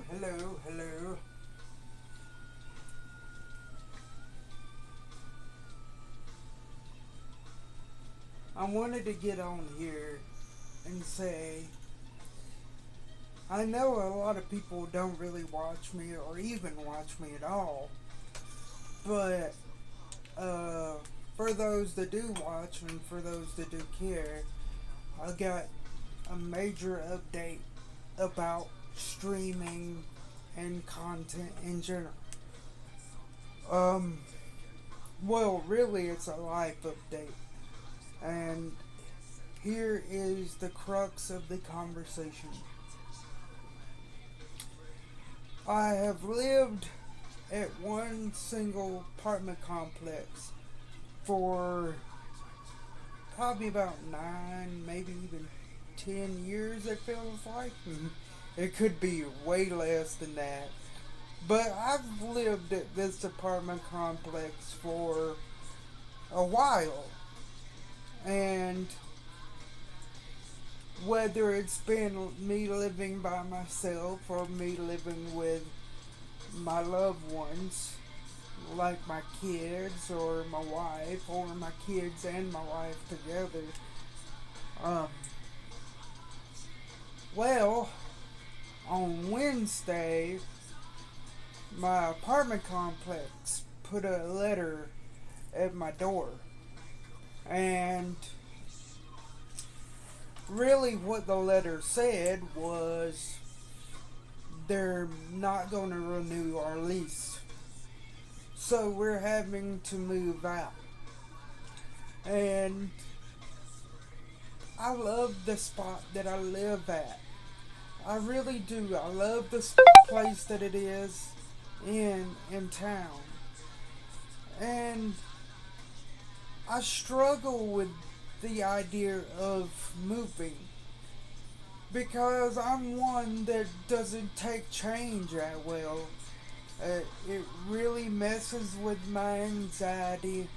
Hello. I wanted to get on here and say I know a lot of people don't really watch me or even watch me at all, but uh, for those that do watch and for those that do care, I got a major update about streaming and content in general. Um, well, really, it's a life update. And here is the crux of the conversation. I have lived at one single apartment complex for probably about 9, maybe even 10 years, it feels like. It could be way less than that. But I've lived at this apartment complex for a while. And whether it's been me living by myself or me living with my loved ones, like my kids or my wife, or my kids and my wife together, um, well, on Wednesday, my apartment complex put a letter at my door. And really, what the letter said was they're not going to renew our lease. So we're having to move out. And I love the spot that I live at. I really do. I love this place that it is in town. And I struggle with the idea of moving because I'm one that doesn't take change that well. It really messes with my anxiety.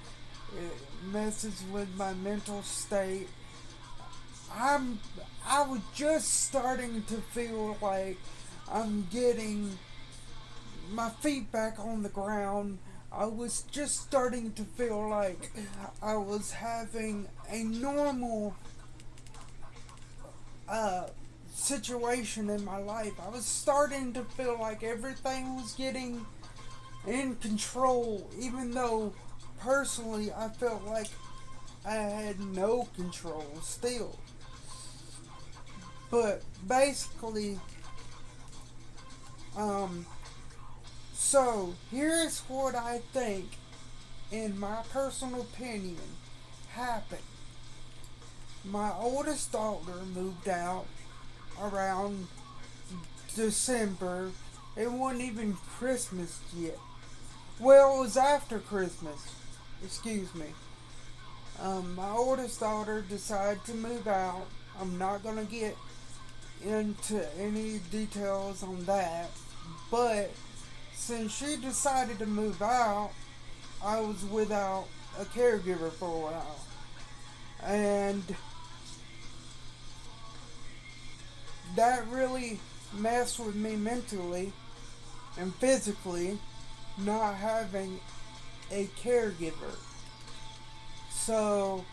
It messes with my mental state. I'm I was just starting to feel like I'm getting my feet back on the ground. I was just starting to feel like I was having a normal uh, situation in my life. I was starting to feel like everything was getting in control, even though personally I felt like I had no control still. But basically, um, so here's what I think, in my personal opinion, happened. My oldest daughter moved out around December. It wasn't even Christmas yet. Well, it was after Christmas. Excuse me. My oldest daughter decided to move out. I'm not going to get into any details on that. But since she decided to move out, I was without a caregiver for a while. And that really messed with me mentally and physically, not having a caregiver. So,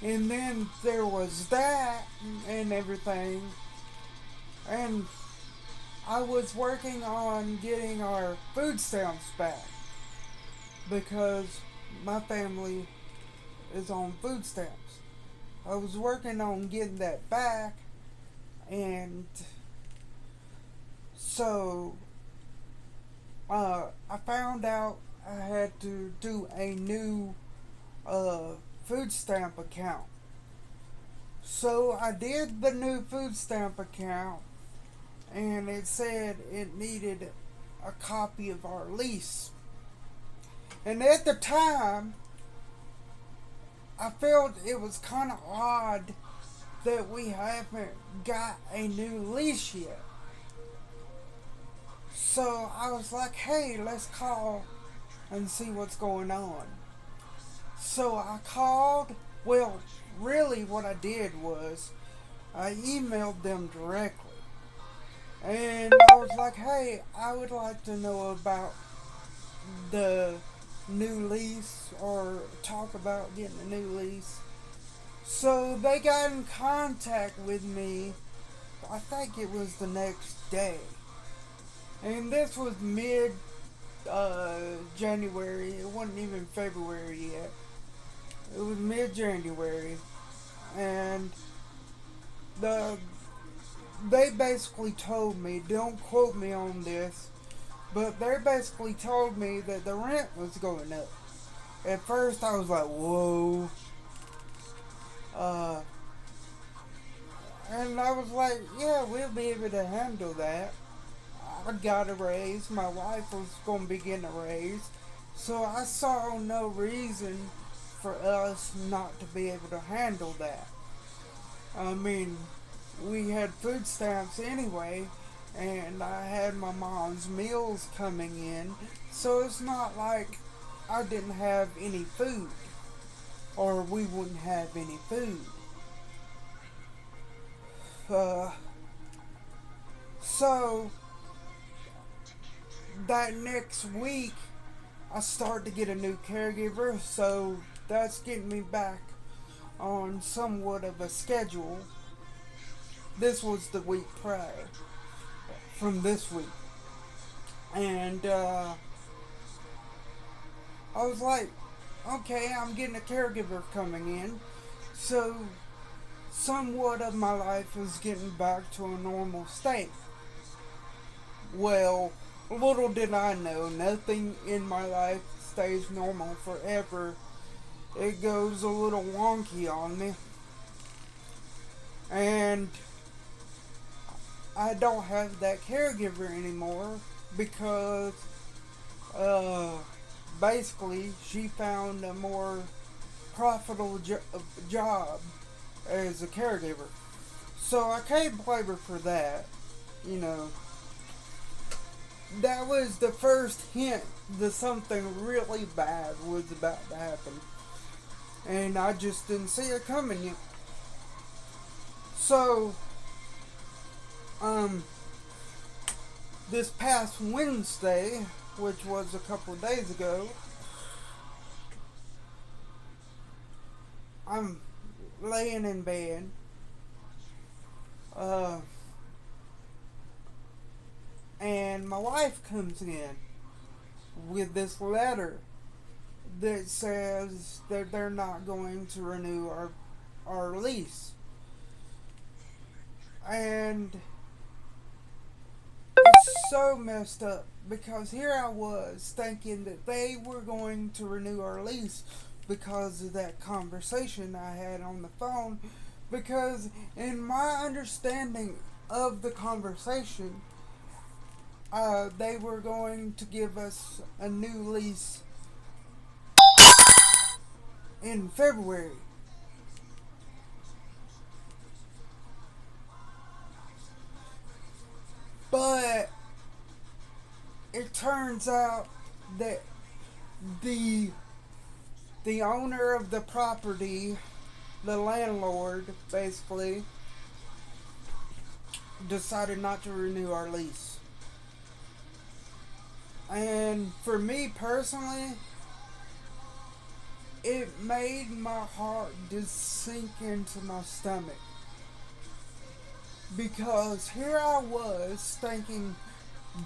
and then there was that and everything. And I was working on getting our food stamps back because my family is on food stamps. I was working on getting that back, and so I found out I had to do a new uh, food stamp account. So I did the new food stamp account, and it said it needed a copy of our lease. And at the time, I felt it was kind of odd that we haven't got a new lease yet. So I was like, hey, let's call and see what's going on. So I called. Well, really, what I did was I emailed them directly. And I was like, hey, I would like to know about the new lease or talk about getting a new lease. So they got in contact with me, I think it was the next day. And this was mid January. It wasn't even February yet. It was mid January. And the they basically told me, don't quote me on this, but they basically told me that the rent was going up. At first, I was like, whoa. Uh, and I was like, yeah, we'll be able to handle that. I got a raise. My wife was going to be getting a raise. So I saw no reason for us not to be able to handle that. I mean, we had food stamps anyway, and I had my mom's meals coming in, so it's not like I didn't have any food, or we wouldn't have any food. Uh, so that next week, I started to get a new caregiver, so that's getting me back on somewhat of a schedule. This was the week prior from this week. And I was like, okay, I'm getting a caregiver coming in. So somewhat of my life is getting back to a normal state. Well, little did I know, nothing in my life stays normal forever. It goes a little wonky on me. And I don't have that caregiver anymore because uh, basically she found a more profitable job as a caregiver. So I can't blame her for that. You know, that was the first hint that something really bad was about to happen. And I just didn't see it coming yet. So, um, this past Wednesday, which was a couple of days ago, I'm laying in bed. Uh, and my wife comes in with this letter that says that they're not going to renew our lease. And it's so messed up because here I was thinking that they were going to renew our lease because of that conversation I had on the phone. Because, in my understanding of the conversation, they were going to give us a new lease in February. But it turns out that the the owner of the property, the landlord, basically decided not to renew our lease. And for me personally, it made my heart just sink into my stomach. Because here I was thinking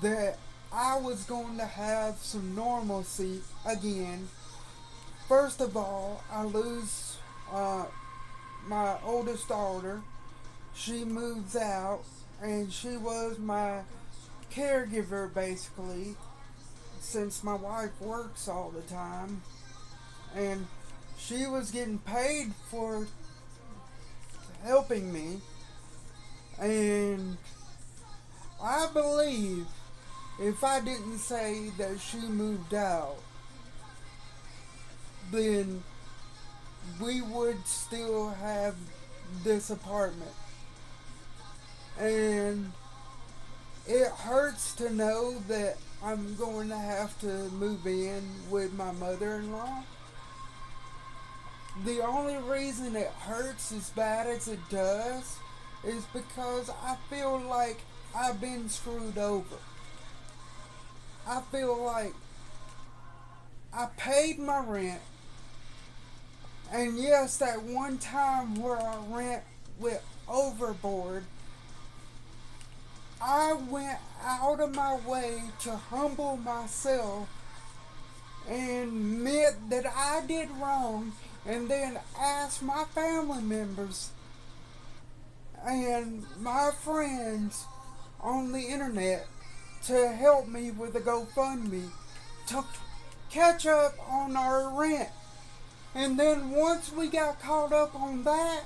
that I was going to have some normalcy again. First of all, I lose my oldest daughter. She moves out, and she was my caregiver basically since my wife works all the time. And she was getting paid for helping me. And I believe if I didn't say that she moved out, then we would still have this apartment. And it hurts to know that I'm going to have to move in with my mother in law. The only reason it hurts as bad as it does is because I feel like I've been screwed over. I feel like I paid my rent, and yes, that one time where our rent went overboard, I went out of my way to humble myself and admit that I did wrong, and then ask my family members and my friends on the internet to help me with a GoFundMe to catch up on our rent. And then once we got caught up on that,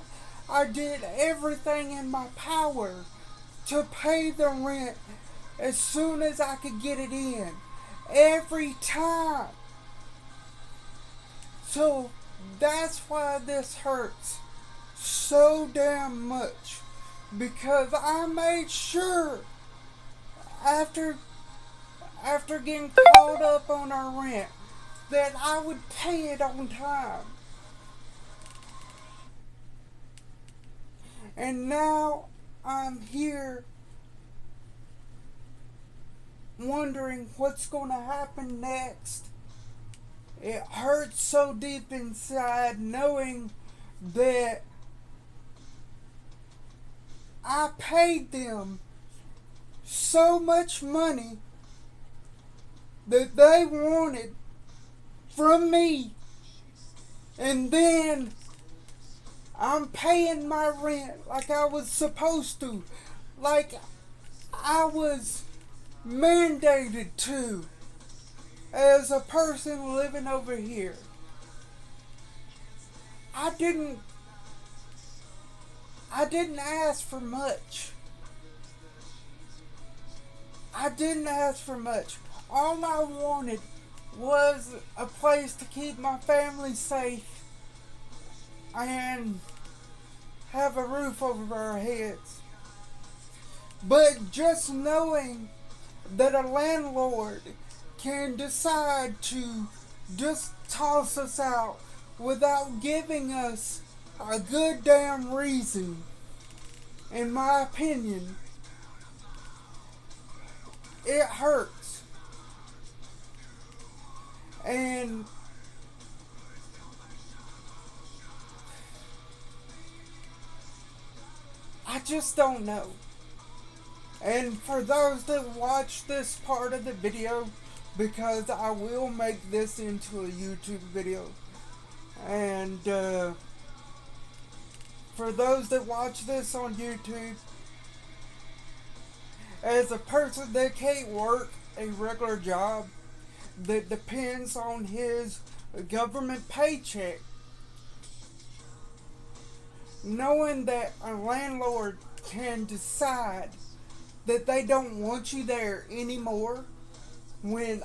I did everything in my power to pay the rent as soon as I could get it in. Every time. So that's why this hurts so damn much. Because I made sure after getting caught up on our rent that I would pay it on time. And now I'm here wondering what's going to happen next. It hurts so deep inside knowing that I paid them so much money that they wanted from me, and then I'm paying my rent like I was supposed to, like I was mandated to as a person living over here. I didn't ask for much. I didn't ask for much. All I wanted was a place to keep my family safe and have a roof over our heads. But just knowing that a landlord can decide to just toss us out without giving us a good damn reason, in my opinion, it hurts. And I just don't know. And for those that watch this part of the video, because I will make this into a YouTube video, and for those that watch this on YouTube, as a person that can't work a regular job that depends on his government paycheck, knowing that a landlord can decide that they don't want you there anymore when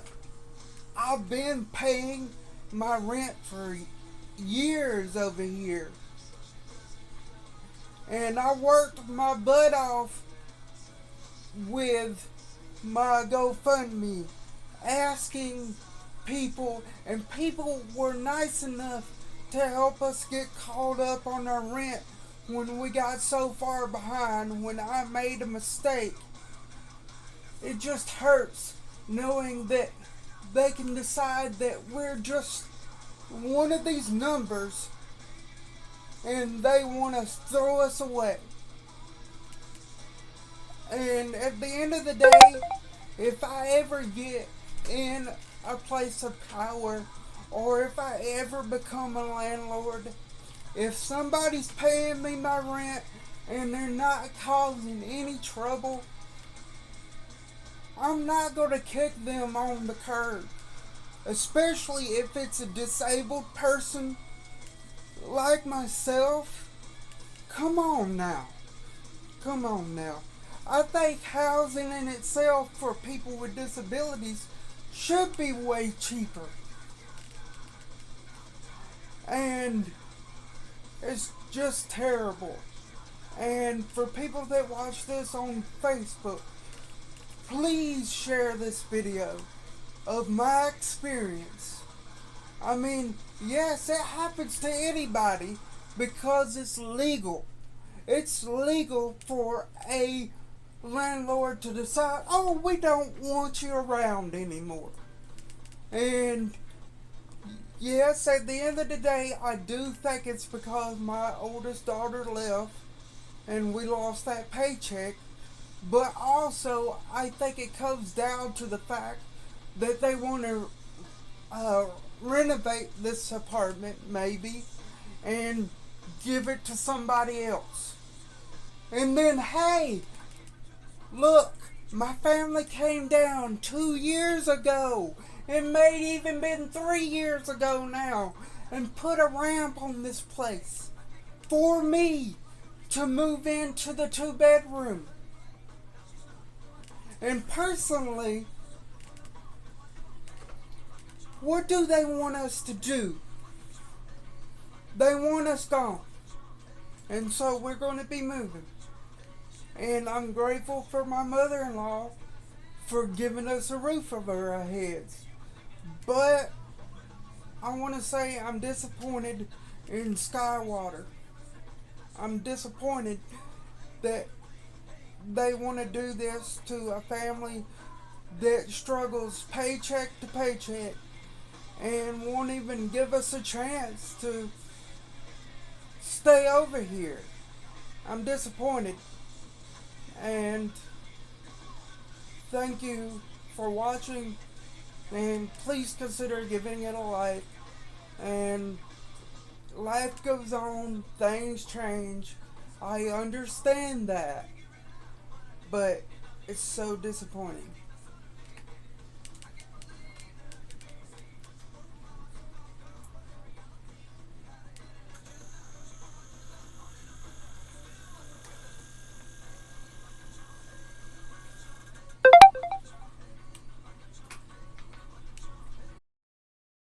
I've been paying my rent for years over here, and I worked my butt off with my GoFundMe, asking people, and people were nice enough to help us get caught up on our rent when we got so far behind, when I made a mistake. It just hurts knowing that they can decide that we're just one of these numbers and they want to throw us away. And at the end of the day, if I ever get in a place of power, or if I ever become a landlord, if somebody's paying me my rent and they're not causing any trouble, I'm not going to kick them on the curb. Especially if it's a disabled person like myself. Come on now. Come on now. I think housing in itself for people with disabilities should be way cheaper. And it's just terrible. And for people that watch this on Facebook, please share this video of my experience. I mean, yes, it happens to anybody because it's legal. It's legal for a landlord to decide, oh, we don't want you around anymore. And yes, at the end of the day, I do think it's because my oldest daughter left and we lost that paycheck. But also, I think it comes down to the fact that they want to uh, renovate this apartment, maybe, and give it to somebody else. And then, hey, look, my family came down 2 years ago. It may even been 3 years ago now, and put a ramp on this place for me to move into the 2 bedroom. And personally, what do they want us to do? They want us gone. And so we're going to be moving. And I'm grateful for my mother-in-law for giving us a roof over our heads. But I want to say I'm disappointed in Skywater. I'm disappointed that they want to do this to a family that struggles paycheck to paycheck and won't even give us a chance to stay over here. I'm disappointed. And thank you for watching, and please consider giving it a like. And life goes on, things change. I understand that, but it's so disappointing.